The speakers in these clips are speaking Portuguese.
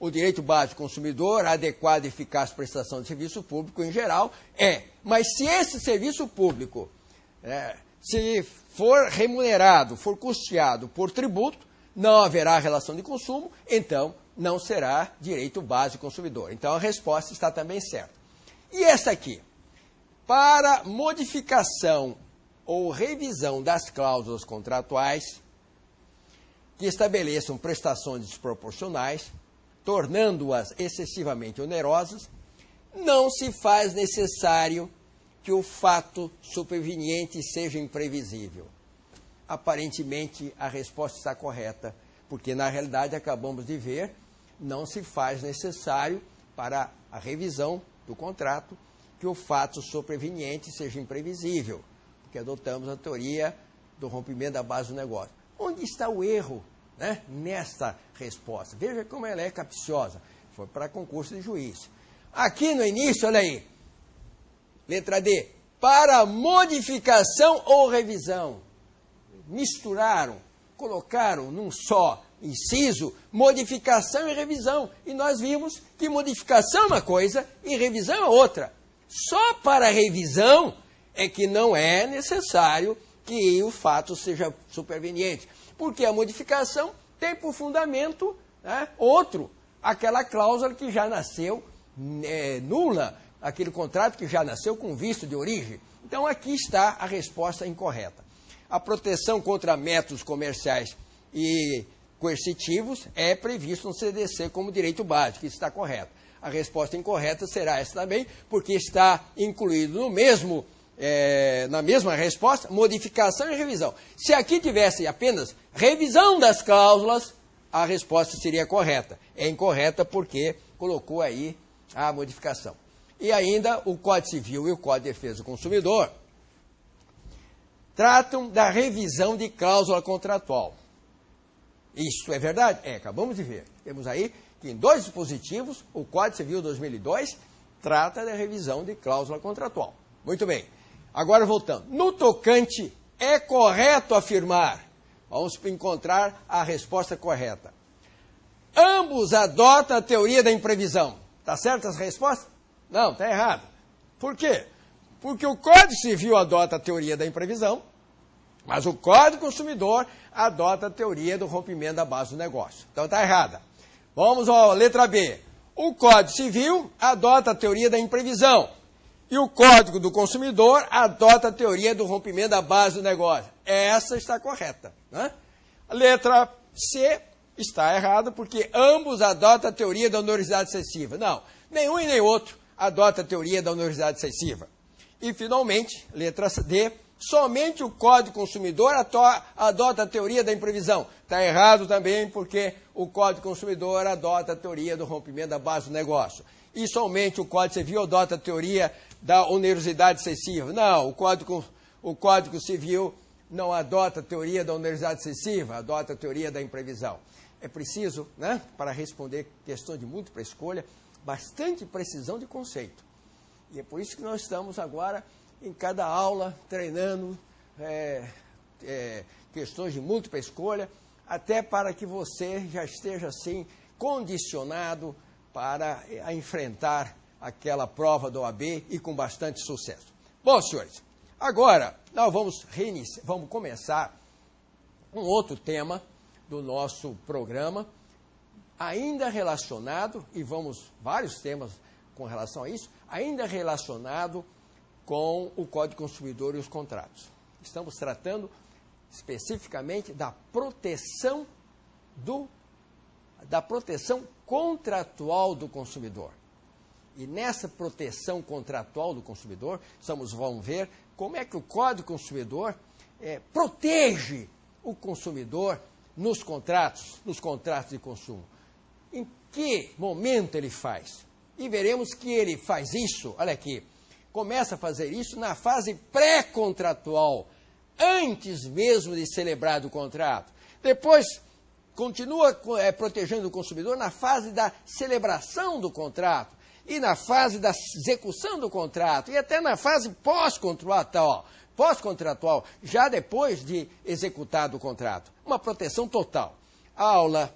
o direito básico do consumidor, adequada e eficaz prestação de serviço público em geral, Mas se esse serviço público, se for remunerado, for custeado por tributo, não haverá relação de consumo, então não será direito básico do consumidor. Então a resposta está também certa. E essa aqui? Para modificação ou revisão das cláusulas contratuais que estabeleçam prestações desproporcionais, tornando-as excessivamente onerosas, não se faz necessário que o fato superveniente seja imprevisível. Aparentemente, a resposta está correta, porque, na realidade, acabamos de ver, não se faz necessário para a revisão do contrato que o fato superveniente seja imprevisível, porque adotamos a teoria do rompimento da base do negócio. Onde está o erro, nesta resposta? Veja como ela é capciosa. Foi para concurso de juiz. Aqui no início, olha aí, letra D, para modificação ou revisão. Misturaram, colocaram num só inciso modificação e revisão. E nós vimos que modificação é uma coisa e revisão é outra. Só para revisão é que não é necessário que o fato seja superveniente. Porque a modificação tem por fundamento outro, aquela cláusula que já nasceu nula, aquele contrato que já nasceu com visto de origem. Então aqui está a resposta incorreta. A proteção contra métodos comerciais e coercitivos é previsto no CDC como direito básico, isso está correto. A resposta incorreta será essa também, porque está incluído no mesmo, na mesma resposta, modificação e revisão. Se aqui tivesse apenas revisão das cláusulas, a resposta seria correta. É incorreta porque colocou aí a modificação. E ainda o Código Civil e o Código de Defesa do Consumidor tratam da revisão de cláusula contratual. Isso é verdade? Acabamos de ver. Temos aí que em 2 dispositivos, o Código Civil 2002 trata da revisão de cláusula contratual. Muito bem. Agora voltando. No tocante, é correto afirmar, vamos encontrar a resposta correta. Ambos adotam a teoria da imprevisão. Está certa essa resposta? Não, está errado. Por quê? Porque o Código Civil adota a teoria da imprevisão, mas o Código do Consumidor adota a teoria do rompimento da base do negócio. Então está errada. Vamos à letra B. O Código Civil adota a teoria da imprevisão e o Código do Consumidor adota a teoria do rompimento da base do negócio. Essa está correta. A letra C está errada porque ambos adotam a teoria da onerosidade excessiva. Não, nenhum e nem outro adota a teoria da onerosidade excessiva. E, finalmente, letra D, somente o Código Consumidor adota a teoria da imprevisão. Está errado também, porque o Código Consumidor adota a teoria do rompimento da base do negócio. E somente o Código Civil adota a teoria da onerosidade excessiva. Não, o Código Civil não adota a teoria da onerosidade excessiva, adota a teoria da imprevisão. É preciso, para responder questões de múltipla escolha, bastante precisão de conceito. E é por isso que nós estamos agora, em cada aula, treinando questões de múltipla escolha, até para que você já esteja, assim, condicionado para enfrentar aquela prova da OAB e com bastante sucesso. Bom, senhores, agora nós vamos começar um outro tema do nosso programa, ainda relacionado, e vários temas com relação a isso, ainda relacionado com o Código Consumidor e os contratos. Estamos tratando especificamente da proteção contratual do consumidor. E nessa proteção contratual do consumidor, vamos ver como é que o Código Consumidor protege o consumidor nos contratos de consumo. Em que momento ele faz? E veremos que ele faz isso, olha aqui, começa a fazer isso na fase pré-contratual, antes mesmo de celebrado o contrato. Depois, continua protegendo o consumidor na fase da celebração do contrato, e na fase da execução do contrato, e até na fase pós-contratual, já depois de executado o contrato. Uma proteção total. A aula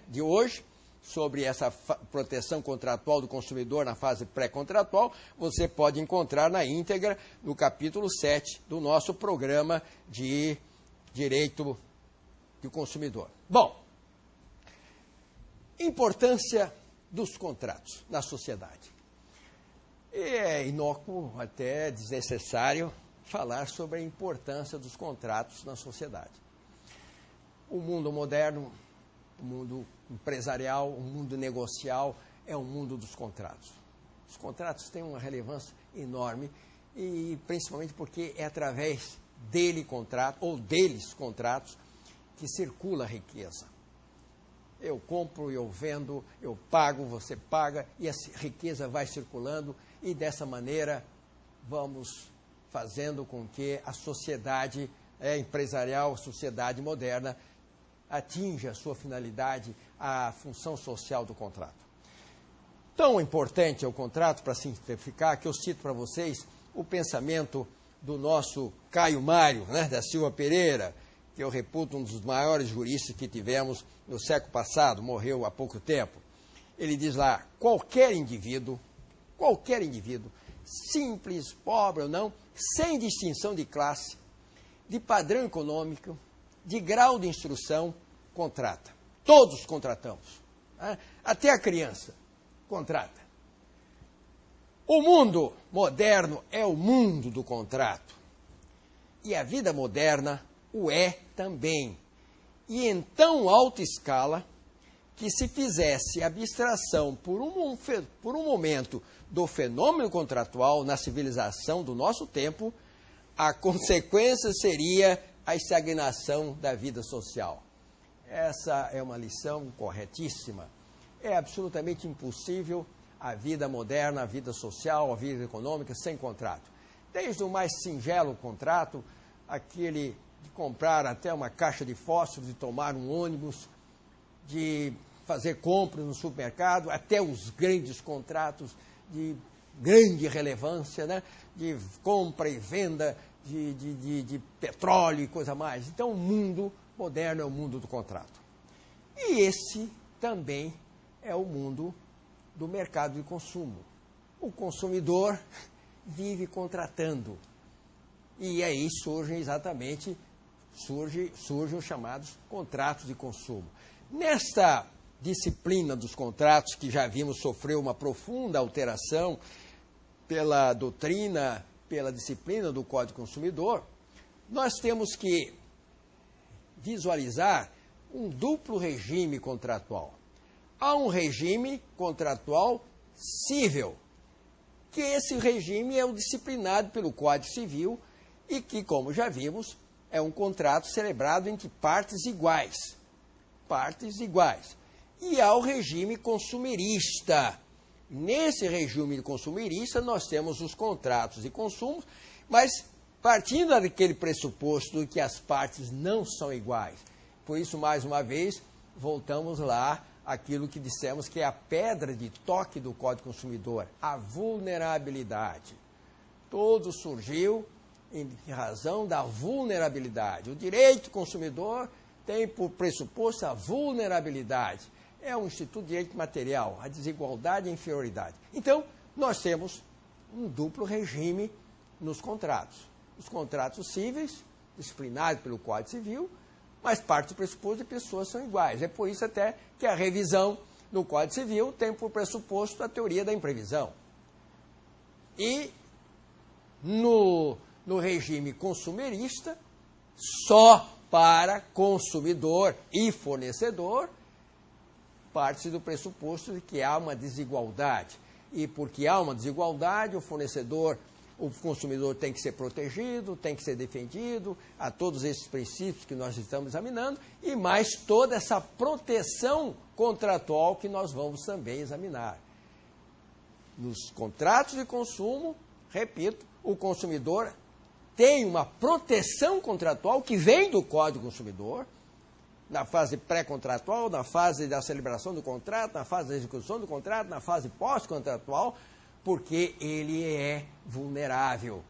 de hoje sobre essa proteção contratual do consumidor na fase pré-contratual, você pode encontrar na íntegra no capítulo 7 do nosso programa de Direito do Consumidor. Bom, importância dos contratos na sociedade. É inócuo, até desnecessário, falar sobre a importância dos contratos na sociedade. O mundo moderno, o mundo empresarial, o mundo negocial, é o mundo dos contratos. Os contratos têm uma relevância enorme, e principalmente porque é através deles contratos, que circula a riqueza. Eu compro, eu vendo, eu pago, você paga, e a riqueza vai circulando, e dessa maneira vamos fazendo com que a sociedade empresarial, a sociedade moderna, atinja a sua finalidade, a função social do contrato. Tão importante é o contrato, para simplificar, que eu cito para vocês o pensamento do nosso Caio Mário, da Silva Pereira, que eu reputo um dos maiores juristas que tivemos no século passado, morreu há pouco tempo. Ele diz lá, qualquer indivíduo, simples, pobre ou não, sem distinção de classe, de padrão econômico, de grau de instrução, contrata. Todos contratamos. Até a criança contrata. O mundo moderno é o mundo do contrato. E a vida moderna o é também. E em tão alta escala que, se fizesse abstração por um momento do fenômeno contratual na civilização do nosso tempo, a consequência seria a estagnação da vida social. Essa é uma lição corretíssima. É absolutamente impossível a vida moderna, a vida social, a vida econômica sem contrato. Desde o mais singelo contrato, aquele de comprar até uma caixa de fósforos, de tomar um ônibus, de fazer compras no supermercado, até os grandes contratos de grande relevância, de compra e venda de petróleo e coisa mais. Então, o mundo moderno é o mundo do contrato. E esse também é o mundo do mercado de consumo. O consumidor vive contratando. E aí surgem os chamados contratos de consumo. Nesta disciplina dos contratos, que já vimos sofreu uma profunda alteração pela doutrina, pela disciplina do Código do Consumidor, nós temos que visualizar um duplo regime contratual. Há um regime contratual cível, que esse regime é o disciplinado pelo Código Civil e que, como já vimos, é um contrato celebrado entre partes iguais. E há o regime consumerista. Nesse regime consumerista, nós temos os contratos de consumo, mas partindo daquele pressuposto de que as partes não são iguais. Por isso, mais uma vez, voltamos lá àquilo que dissemos que é a pedra de toque do Código do Consumidor, a vulnerabilidade. Tudo surgiu em razão da vulnerabilidade. O direito do consumidor tem por pressuposto a vulnerabilidade. É um instituto de direito material, a desigualdade e a inferioridade. Então, nós temos um duplo regime nos contratos. Os contratos cíveis, disciplinados pelo Código Civil, mas parte do pressuposto de pessoas são iguais. É por isso até que a revisão no Código Civil tem por pressuposto a teoria da imprevisão. E no regime consumerista, só para consumidor e fornecedor, parte do pressuposto de que há uma desigualdade. E porque há uma desigualdade, o consumidor tem que ser protegido, tem que ser defendido, a todos esses princípios que nós estamos examinando, e mais toda essa proteção contratual que nós vamos também examinar. Nos contratos de consumo, repito, o consumidor tem uma proteção contratual que vem do Código do Consumidor, na fase pré-contratual, na fase da celebração do contrato, na fase da execução do contrato, na fase pós-contratual, porque ele é vulnerável.